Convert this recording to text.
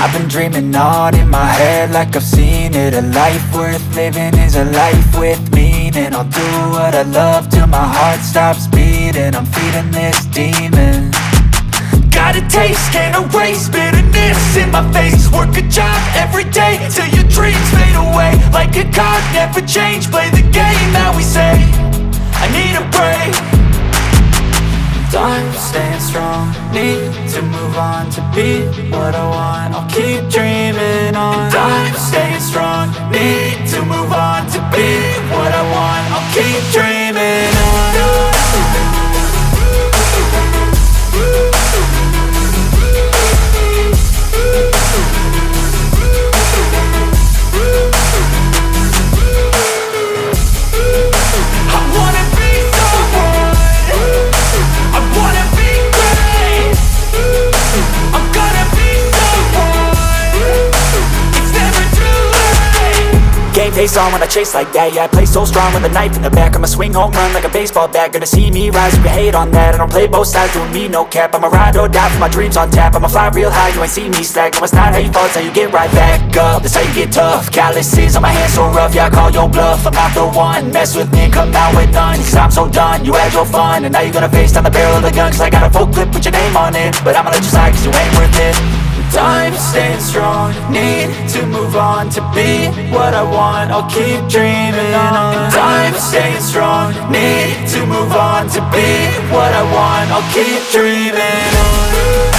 I've been dreaming on in my head like I've seen it. A life worth living is a life with meaning. I'll do what I love till my heart stops beating. I'm feeding this demon. Got a taste, can't erase bitterness in my face. Work a job every day till your dreams fade away. Like a card, never change, play the game that we say. I need a break. Time staying strong, need to move on to be what I want. I'll keep dreaming on. Time staying strong, need to move on to be what I want. I'll keep dreaming on. Face on when I chase like that. Yeah, I play so strong with a knife in the back. I'ma swing home run like a baseball bat. Gonna see me rise, you can hate on that. I don't play both sides, doing me no cap. I'ma ride or die for my dreams on tap. I'ma fly real high, you ain't see me slack. No, it's not how you fall, it's how you get right back up. That's how you get tough. Calluses on my hands so rough, yeah, I call your bluff. I'm not the one, mess with me and come out with none. Cause I'm so done, you had your fun. And now you're gonna face down the barrel of the gun. Cause I got a full clip with your name on it. But I'ma let you slide cause you ain't worth it. Time staying strong, need to move on to be what I want. I'll keep dreaming on. Time staying strong, need to move on to be what I want. I'll keep dreaming on.